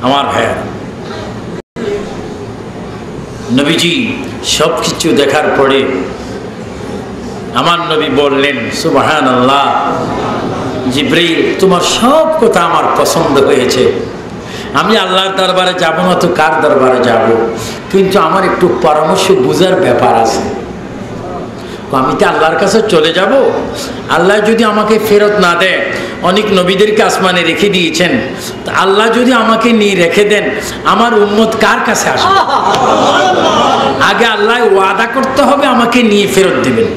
আমার ভাইয়া, নবীজি সব কিছু দেখার পরে আমার নবী বললেন, সুবহানাল্লাহ, জিবরাইল তোমার সব কথা আমার পছন্দ হয়েছে, আমি আল্লাহর দরবারে যাব না তো কার দরবারে যাব, কিন্তু আমার একটু পরামর্শ বুঝার ব্যাপার আছে। আমি তো আল্লাহর কাছে চলে যাব, আল্লাহ যদি আমাকে ফেরত না দেয়, অনেক নবীদেরকে আসমানে রেখে দিয়েছেন, আল্লাহ যদি আমাকে নিয়ে রেখে দেন, আমার উম্মত কার কাছে আসবে? আগে আল্লাহ ওয়াদা করতে হবে আমাকে নিয়ে ফেরত দিবেন,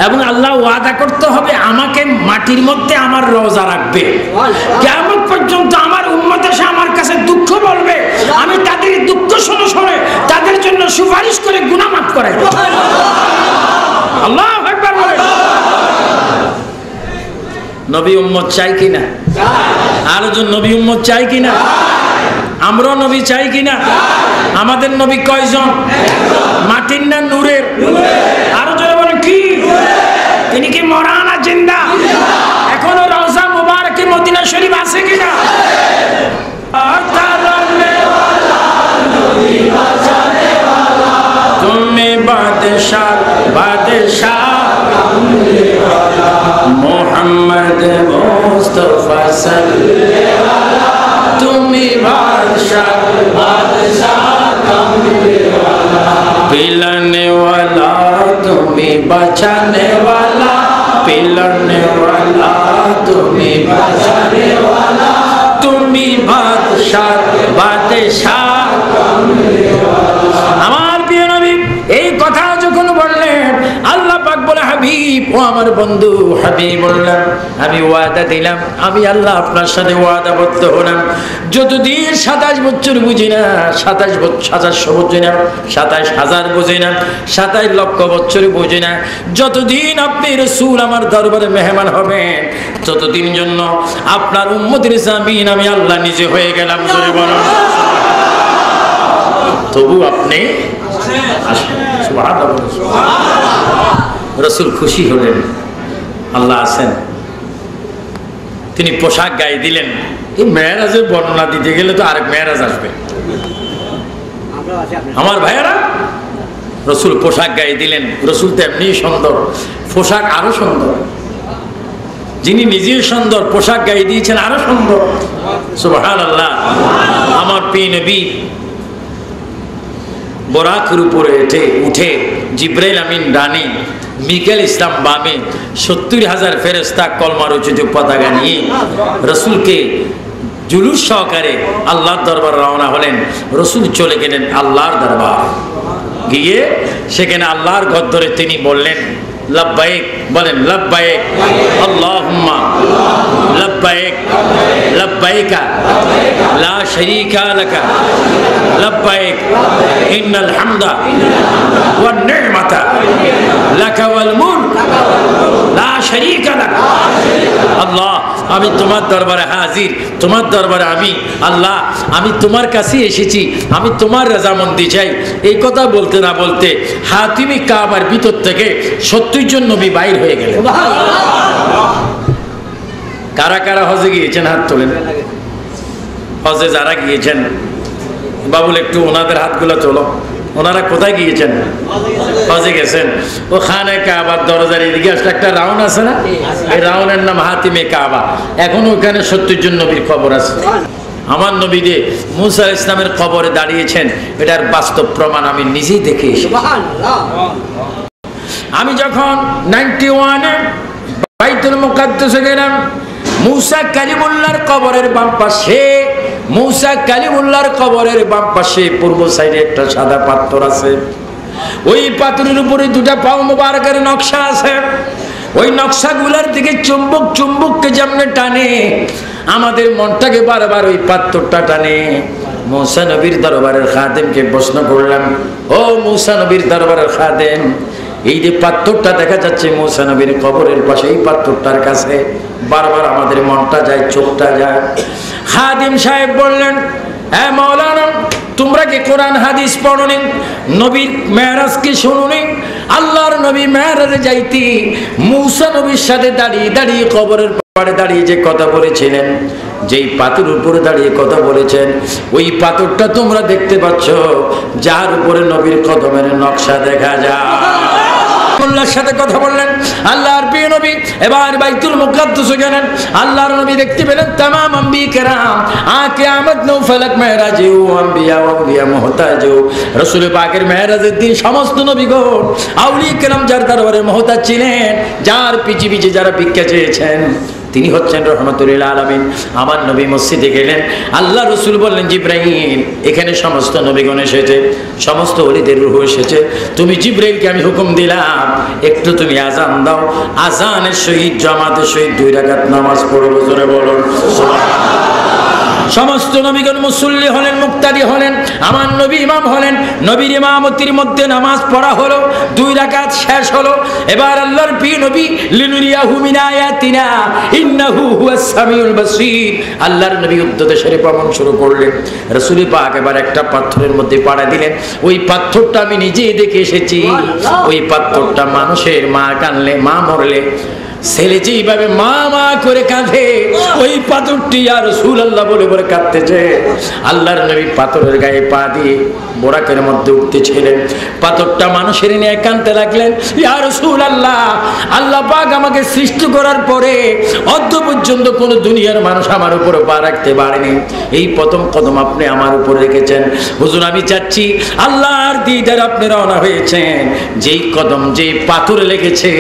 এবং আল্লাহ ওয়াদা করতে হবে আমাকে মাটির মধ্যে আমার রওজা রাখবে। কিয়ামত পর্যন্ত আমার উম্মত এসে আমার কাছে দুঃখ বলবে, আমি তাদের দুঃখ শুনে শুনে তাদের জন্য সুপারিশ করে গুনাহ মাফ করাই দেব। আল্লাহু আকবার বলেন। নবী উম্মত চাই কিনা? আর জন নবী উম্মত চাই কিনা? আমরা নবী চাই কিনা? আমাদের নবী কয়জন? মাটির না নূরের? আরো জোরে বলেন কি? তিনি কি মরা না জিন্দা? এখনো রওজা মুবারকে মদিনা শরীফ আছে কিনা? তুমি বাদশাহ বাদশাহ মোহাম্মদ মুস্তাফা সাল্লাল্লাহু, তুমি বাদশাহ বাদশাহ पिलाने वाला, तुम्हें बचाने वाला, पिलाने वाला, तुम्हें बचाने वाला, तुम्हें बादशाह बादशाह। আমার প্রিয় নবী এই কথা যখন বললেন, আল্লাহ পাক বলে, হাবিব ও আমার বন্ধু হাবিব বললাম, আমি ওয়াদা দিলাম, আমি আল্লাহ আপনার সাথে ওয়াদাবদ্ধ হলাম, যতদিন 27 বছর বুঝি না, 2700 বুঝি না, 27,000 বুঝি না, 27 লক্ষ বছর বুঝি না, যতদিন আপনি রাসূল আমার দরবারে মেহমান হবেন, ততদিন জন্য আপনার উম্মতের জামিন আমি আল্লাহ নিজে হয়ে গেলাম। জোরে বলুন। তবু আপনি রাসূল খুশি হলেন, আল্লাহ আছেন, তিনি পোশাক গায়ে দিলেন। এই মেরাজের বর্ণনা দিতে গেলে তো আরেক মেরাজ আসবে। আমার ভাইয়েরা, রাসূল পোশাক গায়ে দিলেন। রাসূল তো এমনি সুন্দর, পোশাক আরো সুন্দর। যিনি নিজে সুন্দর, পোশাক গায়ে দিয়েছেন আরো সুন্দর। সুবহানাল্লাহ। আমার প্রিয় নবী বরাকের উপরে উঠে জিবরাইল আমিন ডানে, মিকাইল ইসলাম বামে, 70,000 ফেরেশতা কলমার উঁচু পতাকা নিয়ে রাসূলকে জুলুস সহকারে আল্লাহর দরবার রওনা হলেন। রাসূল চলে গেলেন আল্লাহর দরবার, গিয়ে সেখানে আল্লাহর ঘর ধরে তিনি বললেন, লব্বাইক, বলেন লব্বাইক আল্লাহুম্মা লব্বাইক লব্বাইকা লা শারীকা লাকা লব্বাইক ইন্নাল হামদা ওয়ান নি'মাতা লাকা ওয়াল মুলক লা শারীকা লাক। আল্লাহ, আমি তোমার দরবারে হাজির, তোমার দরবারে আমি আল্লাহ, আমি তোমার কাছে এসেছি, আমি তোমার রাজামন্দি চাই। এই কথা বলতে না বলতে হাতিমি কাবার ভিতর থেকে 70 জন নবী বাইর হয়ে গেলেন। কারা কারা হজে গিয়েছেন হাত তোলেন। হজে যারা গিয়েছেন, বাবুল একটু ওনাদের হাতগুলো তোলো। ওনারা কোথায় গিয়েছেন? হজে গেছেন। ও খানে কাবার দরজার এদিকে আসলে একটা রাউন্ড আছে না, এই রাউন্ডের নাম হাতিমে কাবা। এখন ওখানে 70 জন নবীর খবর আছে। আমার নবী যে মুসা ইসলামের কবরে দাঁড়িয়েছেন, এটার বাস্তব প্রমাণ আমি নিজেই দেখে এসেছি। আমি যখন 91-এ বাইতুল মুকাদ্দাসে গেলাম, মুসা কালিমুল্লাহর কবরের বাম পাশে, মুসা কালিমুল্লাহর কবরের বাম পাশে পূর্ব সাইডে একটা সাদা পাথর আছে। ওই পাথরের উপরে দুটা পাও মোবারকের নকশা আছে। ওই নকশাগুলোর দিকে চুম্বককে যেমন টানে, আমাদের মনটাকে বারবার ওই পাথরটা টানে। মুসা নবীর দরবারের খাদেমকে প্রশ্ন করলাম, ও মুসা নবীর দরবারের খাদেম, এই যে পাথরটা দেখা যাচ্ছে মুসা নবীর কবরের পাশে, এই পাথরটার কাছে বারবার আমাদের মনটা যায়, চোখটা যায়। খাদিম সাহেব বললেন, হ্যাঁ মাওলানা, তোমরা কি কোরআন হাদিস পড়নি? নবীর মেরাজ কি শুনুনি? আল্লাহর নবী মেরাজে যাইতি মুসা নবীর সাথে দাঁড়িয়ে দাঁড়িয়ে কবরের পাড়ে দাঁড়িয়ে যে কথা বলেছিলেন, যেই পাথর উপরে দাঁড়িয়ে কথা বলেছেন, ওই পাথরটা তোমরা দেখতে পাচ্ছ, যার উপরে নবীর কদমের নকশা দেখা যায়। আল্লাহর সাথে কথা বললেন আল্লাহর প্রিয় নবী। এবার বাইতুল মুকাদ্দাসে গেলেন, আল্লাহর নবী দেখতে পেলেন तमाम अंबिया کرام কিয়ামত নৌ ফলক মেরাজে ও আম্বিয়া মুহতাজ রাসূল পাকের মেরাজের দিন সমস্ত নবীগণ আউলিয়া کرام যার দরবারে মুহতাজ ছিলেন, যার পিছে পিছে যারা ভিক্ষা চেয়েছেন, তিনি হচ্ছেন রহমতুল আলামিন। আমার নবী মসজিদে গেলেন, আল্লাহ রসুল বললেন জিব্রাইল, এখানে সমস্ত নবীগণ এসেছে, সমস্ত ওলিদের রূহ এসেছে, তুমি জিব্রাইলকে আমি হুকুম দিলাম একটু তুমি আজান দাও, আজানের সহিত জামাতের সহিত 2 রাকাত নামাজ পড়ব। জোরে বলুন সুবহানাল্লাহ। সমস্ত নবীগণ মুসল্লি হলেন, মুক্তাদি হলেন, আমার নবী ইমাম হলেন, নবীর ইমামতির মধ্যে নামাজ পড়া হলো, 2 রাকাত শেষ হলো। এবার আল্লাহর প্রিয় নবী লিনুরিয়াহু মিন আয়াতিনা ইন্নাহু হুয়াস সামিউল বাসীর, আল্লাহর নবী উদ্যত শরীফ ভ্রমণ শুরু করলেন। রাসূল পাক এবার একটা পাথরের মধ্যে পাড়া দিলেন, ওই পাথরটা আমি নিজেই দেখে এসেছি। ওই পাথরটা মানুষের মা কানলে, মা মরলে ছেলে যেইভাবে মা মা করে কাঁদে, ওই পাথরটি ইয়া রাসূলুল্লাহ বলে বলে কাঁদতেছে। আল্লাহর নবী পাথরের গায়ে পা দিয়ে বোরাকের মধ্যে উঠতেছিলেন, পাথরটা মানুষের নিয়ে কাঁদতে লাগলেন, ইয়া রাসূলুল্লাহ, আল্লাহ পাক আমাকে সৃষ্টি করার পরে অদ্য পর্যন্ত কোনো দুনিয়ার মানুষ আমার উপরে পা রাখতে পারেনি, এই প্রথম কদম আপনি আমার উপর রেখেছেন। হুজুর আমি চাচ্ছি আল্লাহর দিদার আপনি রওনা হয়েছেন, যেই কদম যেই পাথরে লেগেছে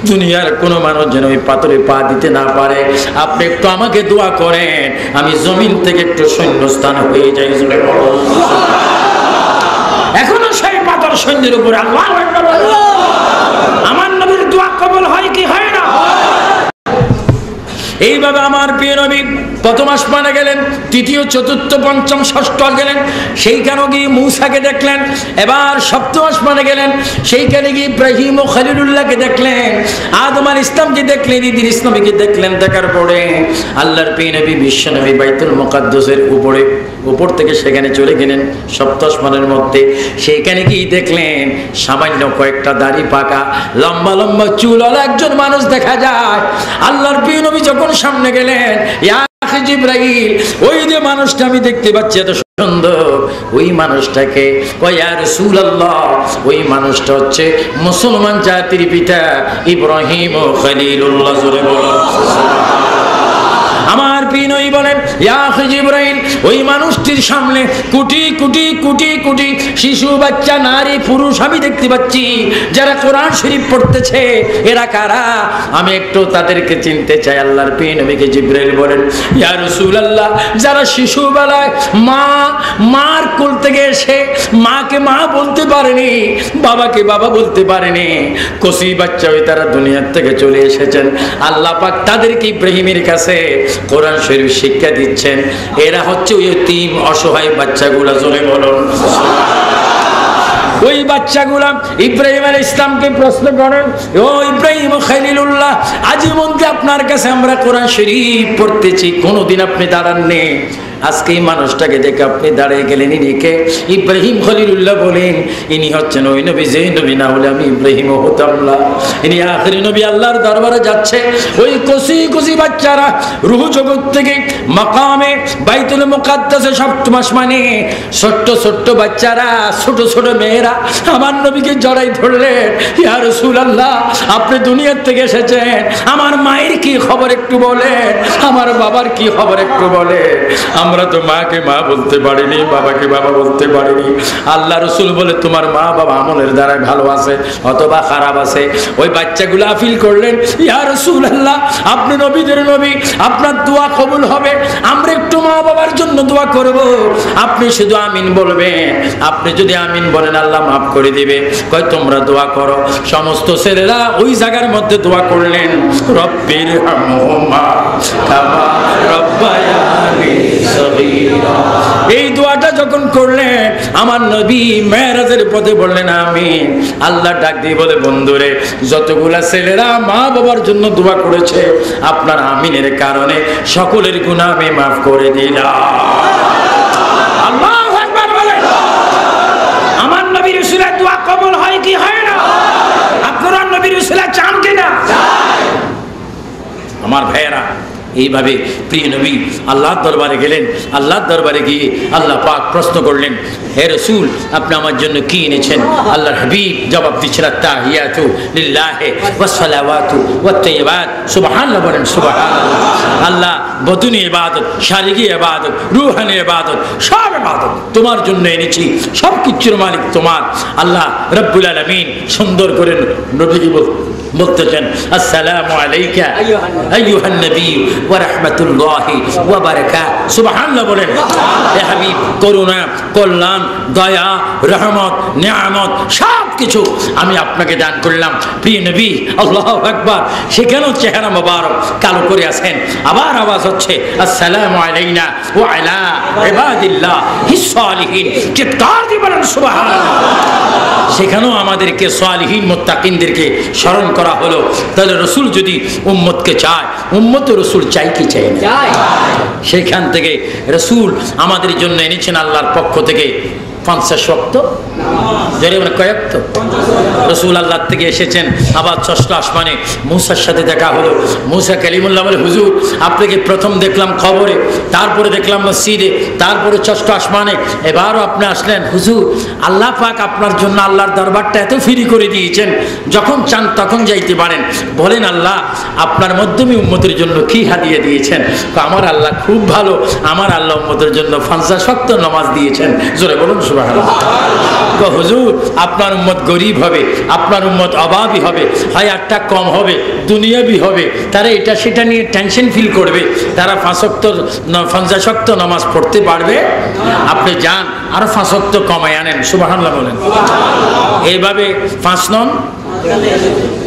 দুনিয়ার কোনো মানুষ যেন ওই পাথরে পা দিতে না পারে, আপনি একটু আমাকে দোয়া করেন, আমি জমিন থেকে একটু শূন্যস্থান হয়ে যাই। এখনো সেই পাথর সৈন্যের উপরে আল্লাহু আকবার। আমার নবীর দোয়া কবুল হয় কি হয় না? এইভাবে আমার প্রিয় নবী প্রথম আসমানে গেলেন, তৃতীয় চতুর্থ পঞ্চম ষষ্ঠ গেলেন, সেইখানে গিয়ে মূসাকে দেখলেন। এবার সপ্তম আসমানে গেলেন, সেইখানে গিয়ে ইব্রাহিম ও খলিলুল্লাহকে দেখলেন, আদম আলাইহিস সালামকে দেখলেন, ইদ্রিস নবীকে দেখলেন। দেখার পরে আল্লাহর প্রিয় নবী বিশ্ব নবী বাইতুল মুকাদ্দাসের উপর থেকে সেখানে চলে গেলেন সপ্তম আসমানের মধ্যে। সেইখানে গিয়ে দেখলেন সামান্য কয়েকটা দাড়ি পাকা লম্বা লম্বা চুলওয়ালা একজন মানুষ দেখা যায়। আল্লাহর প্রিয় নবী যখন সামনে গেলেন, ইয়া আখি জিবরাইল, ওই যে মানুষটা আমি দেখতে পাচ্ছি এত সুন্দর, ওই মানুষটাকে কয় ইয়া রাসূলুল্লাহ, ওই মানুষটা হচ্ছে মুসলমান জাতির পিতা ইব্রাহিম ও খলিলুল্লাহ। জোরে বলুন আমার প্রিয় নবী বলেন, ইয়া আখি জিবরাইল, ওই মানুষটির সামনে কোটি কোটি কোটি কোটি শিশু, বাচ্চা, নারী, পুরুষ আমি দেখতে পাচ্ছি, যারা কোরআন শরীফ পড়তেছে। এরা কারা? আমি একটু তাদেরকে চিনতে চাই। আল্লাহর প্রিয় নবীকে জিবরাইল বলেন, ইয়া রাসূলুল্লাহ, যারা শিশুবেলায় মার কোল থেকে এসে মাকে মা বলতে পারেনি, বাবাকে বাবা বলতে পারেনি, কচি বাচ্চা হয়ে তারা দুনিয়ার থেকে চলে এসেছেন, আল্লাহ পাক তাদেরকে ইব্রাহিমের কাছে কোরআন শরীফ শিক্ষা দিচ্ছেন। এরা হচ্ছে ওই ইতিম অসহায় বাচ্চাগুলা। জোরে বলুন। ওই বাচ্চাগুলা ইব্রাহিম আলাইহিস সালামকে প্রশ্ন করেন, ও ইব্রাহিম খলিলুল্লাহ, আজীবন আপনার কাছে আমরা কোরআন শরীফ পড়তেছি, কোনোদিন আপনি দাঁড়াননি, আজকে এই মানুষটাকে দেখে আপনি দাঁড়িয়ে গেলেন, ইনিকে? ইব্রাহিম খলিলুল্লাহ বলেন, ইনি হচ্ছেন ওই নবী, যে নবী না হলে আমি ইব্রাহিম হতাম না। ইনি আখেরি নবী, আল্লাহর দরবারে যাচ্ছে। ওই কচি কচি বাচ্চারা রূহ জগৎ থেকে মাকামে বাইতুল মুকাদ্দাসে সপ্তম আসমানে ছোট্ট ছোট্ট বাচ্চারা, ছোট ছোট মেয়েরা আমার নবীকে জড়াই ধরলেন, ইয়া রাসূলুল্লাহ, আপনি দুনিয়ার থেকে এসেছেন, আমার মায়ের কি খবর একটু বলেন, আমার বাবার কি খবর একটু বলেন। আমরা তো মাকে মা বলতে পারিনি, বাবাকে বাবা বলতে পারিনি। আল্লাহ রাসূল বলে, তোমার মা বাবা আমলের দ্বারা ভালো আছে অথবা খারাপ আছে। ওই বাচ্চাগুলো আপিল করলেন, ইয়া রাসূলুল্লাহ, আপনি নবীদের নবী, আপনার দোয়া কবুল হবে, আমরা একটু মা বাবার জন্য দোয়া করব, আপনি শুধু আমিন বলবেন, আপনি যদি আমিন বলেন আল্লাহ মাফ করে দিবে। কয় তোমরা দোয়া করো। সমস্ত ছেলেরা ওই জায়গার মধ্যে দোয়া করলেন, রব্বির হামহুমা কামা রব্বায়ানি সগীরা। এই দোয়াটা যখন করলেন, আমার নবী মেরাজের পথে বললেন আমিন। আল্লাহ ডাক দিয়ে বলে, বন্ধুরে, যতগুলা ছেলেরা মা বাবার জন্য দোয়া করেছে, আপনার আমিনের কারণে সকলের গুনাহ আমি মাফ করে দিলাম। আল্লাহু আকবার বলেন। আমার নবীর উসিলায় দোয়া কবুল হয় কি হয় না? আপনারা নবীর উসিলায় চান কিনা? আমার ভাইয়েরা, এইভাবে প্রিয় নবী আল্লাহর দরবারে গেলেন। আল্লাহর দরবারে গিয়ে আল্লাহ পাক প্রশ্ন করলেন, হে রাসূল, আপনি আমার জন্য কি এনেছেন? আল্লাহর হাবিব জবাব দিচ্ছেন, আত-তাহিয়াতু লিল্লাহি ওয়াস সালাওয়াতু ওয়াত তাইয়্যিবাত। সুবহানাল্লাহ বলেন, সুবহানাল্লাহ। আল্লাহ বদনী ইবাদত, শারীরিক ইবাদত, রূহানি ইবাদত, সব ইবাদত তোমার জন্য এনেছি। সব কিছুর মালিক তোমার আল্লাহ রব্বুল আলামিন। সুন্দর করে নবীকে বলতেছেন, আসসালামু আলাইকা আইয়ুহান নবী ওয়া রাহমাতুল্লাহি ওয়া বারাকাতুহু। সুবহানাল্লাহ বলেন। হে হাবিব, করুণা, কল্যাণ, দয়া, রহমত, নিয়ামত সব কিছু আমি আপনাকে দান করলাম। প্রিয় নবী, আল্লাহু আকবার। সেখানেও চেহারা মোবারক কালো করে আছেন। আবার আওয়াজ হচ্ছে, আসসালামু আলাইনা ওয়া আলা ইবাদিল্লাহিস সালিহিন। চিৎকার দিয়ে বলেন সুবহানাল্লাহ। সেখানেও আমাদেরকে সালিহিন মুত্তাকিনদেরকে স্মরণ করা হলো। তাহলে রসুল যদি উম্মতকে চায়, উম্মত রসুল চাই কি চাই না? সেখান থেকে রসুল আমাদের জন্য এনেছেন আল্লাহর পক্ষ থেকে 50 ওয়াক্ত, কয়েকত রসুল আল্লাহ থেকে এসেছেন। আবার ষষ্ঠ আসমানে মূসার সাথে দেখা হলো। মূসা কালিমুল্লাহ বলে, হুজুর আপনাকে প্রথম দেখলাম খবরে, তারপরে দেখলাম মসজিদে, তারপরে ষষ্ঠ আসমানে, এবারও আপনি আসলেন। হুজুর, আল্লাহ পাক আপনার জন্য আল্লাহর দরবারটা এত ফ্রি করে দিয়েছেন, যখন চান তখন যাইতে পারেন। বলেন আল্লাহ আপনার মাধ্যমে উম্মতের জন্য কি হাদিয়া দিয়েছেন? আমার আল্লাহ খুব ভালো, আমার আল্লাহ উম্মতের জন্য 50 ওয়াক্ত নামাজ দিয়েছেন। জোরে বলুন সুবহানাল্লাহ। হুজুর আপনার উম্মত গরিব হবে, আপনার উম্মত অভাবী হবে, হায়াতটা কম হবে, দুনিয়াবি হবে, তারা এটা সেটা নিয়ে টেনশন ফিল করবে, তারা 50 ওয়াক্ত নামাজ পড়তে পারবে? আপনি যান আরো 5 ওয়াক্ত কমায় আনেন। সুবহানাল্লাহ বলেন। এইভাবে 5 নন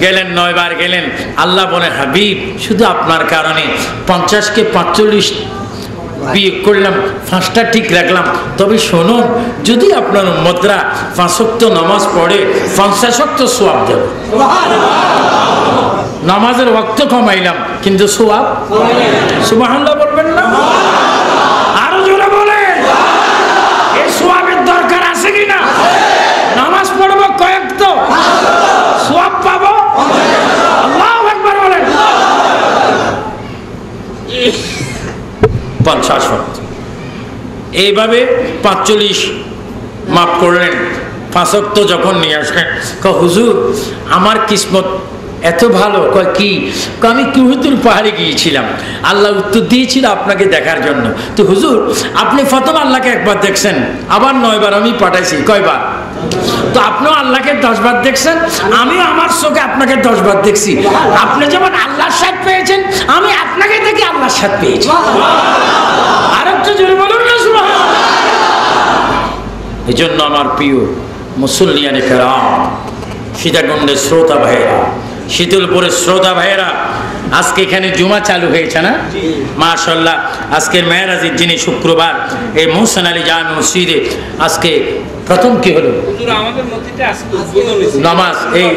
গেলেন, 9 বার গেলেন। আল্লাহ বলে, হাবিব শুধু আপনার কারণে 50কে 45 বিয়ে করলাম, 5টা ঠিক রাখলাম। তবে শুনুন, যদি আপনার উম্মতরা 5 ওয়াক্ত নামাজ পড়ে 50 ওয়াক্ত সওয়াব দেব। নামাজের ওয়াক্ত কমাইলাম কিন্তু সওয়াব। সুবহানাল্লাহ বলবেন না? আরো জোরে বলেন। এই সওয়াবের দরকার আছে কিনা? নামাজ পড়বো কয়েকত, সওয়াব পাবো। আল্লাহু আকবার বলেন। 50 ওয়াক্ত এইভাবে 45 মাফ করলেন। 5 ওয়াক্ত যখন নিয়ে আসলেন, হুজুর আমার কিসমত এত ভালো। কয় কি? আমি কুহুতুল পাহাড়ে গিয়েছিলাম, আল্লাহ উত্তর দিয়েছিল আপনাকে দেখার জন্য। তো হুজুর আপনি প্রথম আল্লাহকে একবার দেখছেন, আবার 9 বার আমি পাঠাইছি। কয়বার? তো আপনিও আল্লাহকে 10 বার দেখছেন, আমিও আমার চোখে আপনাকে 10 বার দেখছি। আপনি যেমন আল্লাহর সাথ পেয়েছেন, আমি আপনাকে দেখে আল্লাহর সাথ পেয়েছি। আর একটু জোরে বলুন না সুবহানাল্লাহ। এই জন্য আমার প্রিয় মুসল্লিয়ানে কেরাম, সীতাকুণ্ডের শ্রোতা ভাইয়েরা, শীতলপুরের শ্রোতা ভাইয়েরা, আজকে এখানে জুমা চালু হয়েছে না? মাশাআল্লাহ। আজকের মেরাজের দিনে শুক্রবার এই মোহসেন আলী জামে মসজিদে আজকে প্রথম কি হলো? নামাজ এই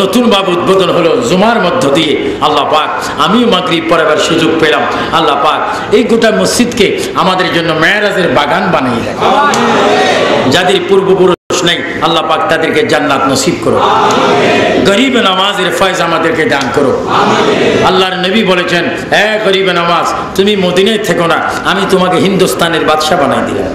নতুন ভাবে উদ্বোধন হলো জুমার মধ্য দিয়ে। আল্লাহ পাক, আমিও মাগরিব পড়াবার সুযোগ পেলাম। আল্লাহ পাক এই গোটা মসজিদকে আমাদের জন্য মেরাজের বাগান বানিয়ে দেয়। যাদের পূর্বপুরুষ নেই আল্লাহ পাক তাদেরকে জান্নাত নসিব করো। গরিব নামাজের ফয়জ আমাদেরকে দান করো। আল্লাহর নবী বলেছেন, হে গরিব নামাজ, তুমি মদিনায় থেকো না, আমি তোমাকে হিন্দুস্তানের বাদশা বানাই দিলাম।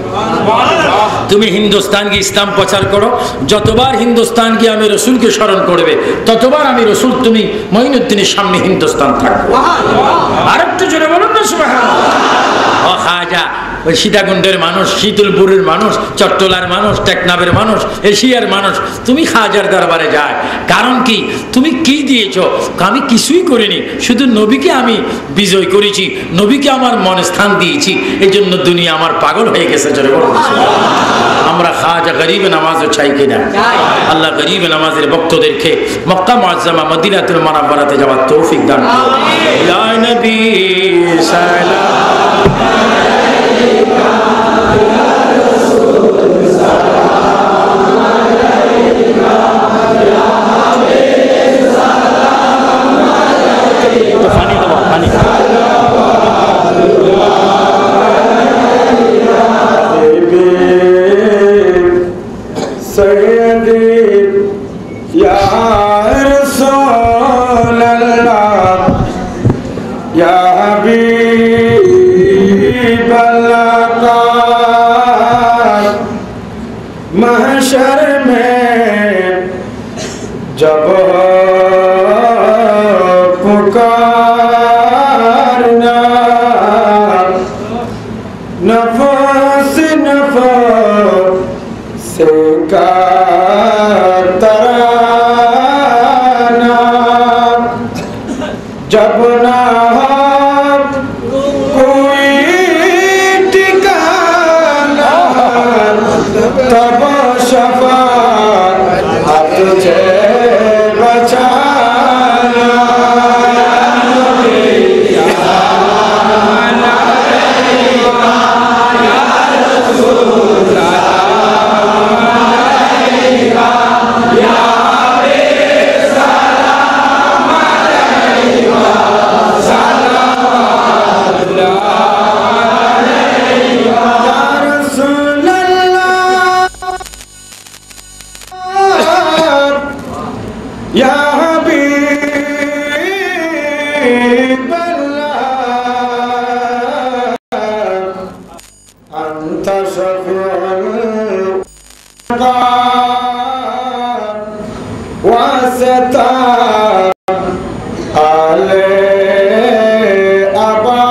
তুমি হিন্দুস্তান গিয়ে ইসলাম প্রচার করো। যতবার হিন্দুস্তান গিয়ে আমি রসুলকে স্মরণ করবে, ততবার আমি রসুল, তুমি মঈনুদ্দিনের সামনে হিন্দুস্তান থাকবে। আর একটু জোরে বলুন না সুবহানাল্লাহ। ও খাজা, ওই সীতাকুণ্ডের মানুষ, শীতলপুরের মানুষ, চট্টলার মানুষ, টেকনাফের মানুষ, এশিয়ার মানুষ, তুমি খাজার দরবারে যায়। কারণ কি? তুমি কি দিয়েছো? আমি কিছুই করিনি, শুধু নবীকে আমি বিজয় করেছি, নবীকে আমার মনে স্থান দিয়েছি। এই জন্য দুনিয়া আমার পাগল হয়ে গেছে। জোরে বলুন। আমরা খাজা গরিব নামাজও চাই কিনা? আল্লাহ গরিব নামাজের ভক্তদেরকে মক্কা মুআজ্জামা মদিনাতুল মুনাওয়ারাতে যাওয়ার তৌফিক দান করুন। ইয়া নবী সালাম Ya Habib जब पुकारना नफस नफस का तराना जब ना कोई ठिकाना तब शफाअत तुझे बचाना या हबीब अल्लाह अंत शफीउल वास्ता आले अबाका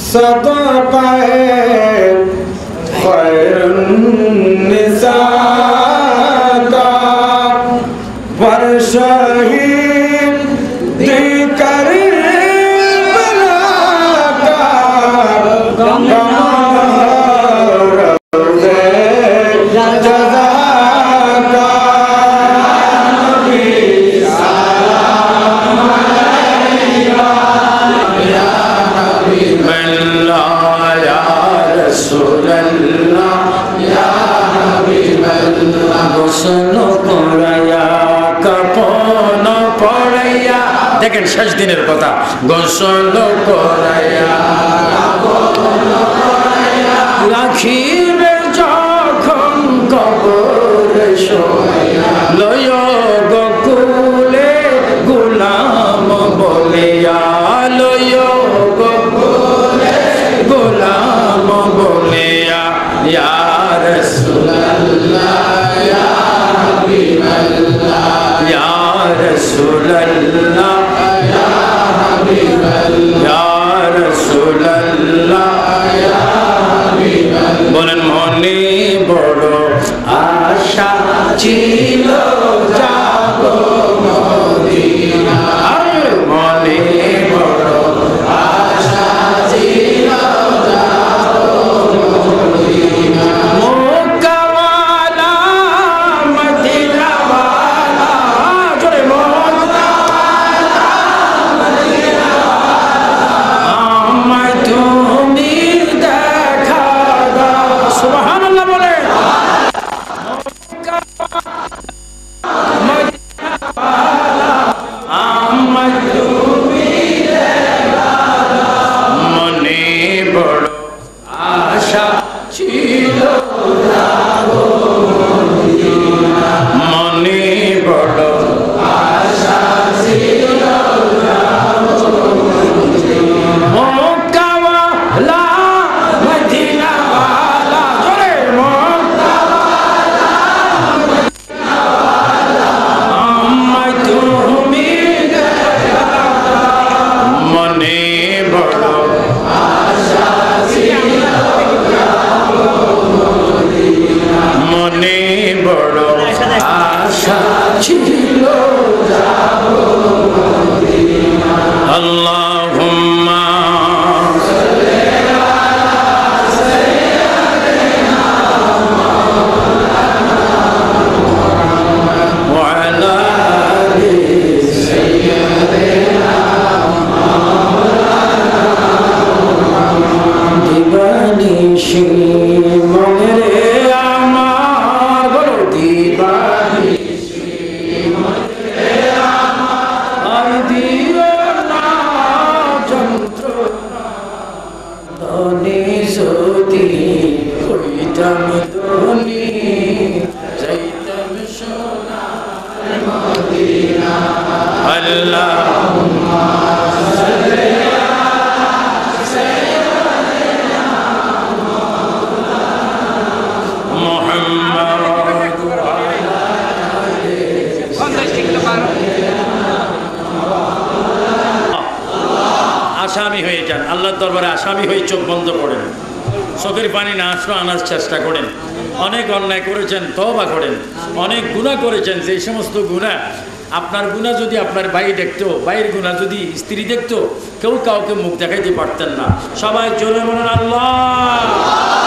सदका शहीद दिकर দেখেন শেষ দিনের কথা গোসল করাইয়া রাখিবে যখন কবরে শোয়া লয় গোকুলে গোলাম বলিয়া লয় গোকুলে গোলাম বলিয়া ইয়া রাসূলুল্লাহ ইয়া হাবিবাল্লাহ ইয়া রাসূলুল্লাহ বলেন মনে বড় আশা ছিল যাব মদিনা মনে বড় আশা ছিল যাব মদিনা মক্কাওয়ালা মদিনাওয়ালা জোরে মক্কাওয়ালা মদিনাওয়ালা আমায় তুমি দেখা দাও সুবহানাল্লাহ বলে মদিনাওয়ালা আমায় তুমি দেখা দাও মনে বড় আশা ছিল যাব মদিনা মনে বড় আশা ছিল যাব মদিনা মক্কাওয়ালা মদিনাওয়ালা জোরে মক্কাওয়ালা মদিনাওয়ালা আমায় তুমি দেখা দাও মনে বড় আশা ছিল যাব মদিনা মনে বড় আশা ছিল যাব মদিনা আল্লাহুম্মা সাল্লি আলা সাইয়্যিদিনা মুহাম্মদ ওয়া আলা আলি সাইয়্যিদিনা দিবানিশি মনে আমার বলো দিবানিশি মনে আমার আর দিও না যন্ত্রণা ধনী যদি হইতাম ধনী যাইতাম সোনার মদিনা আল্লাহুম্মা সাল্লি আলা সাইয়্যিদিনা মুহাম্মদ আসামি হয়ে যান, আল্লাহর দরবারে আসামি হয়ে চোখ বন্ধ করেন, চোখের পানি না আসলো আনার চেষ্টা করেন। অনেক অন্যায় করেছেন, তওবা করেন। অনেক গুনাহ করেছেন, সেই সমস্ত গুনাহ, আপনার গুনাহ যদি আপনার ভাই দেখতো, ভাইয়ের গুনাহ যদি স্ত্রী দেখতো, কেউ কাউকে মুখ দেখাইতে পারতেন না। সবাই জোরে বলেন আল্লাহ।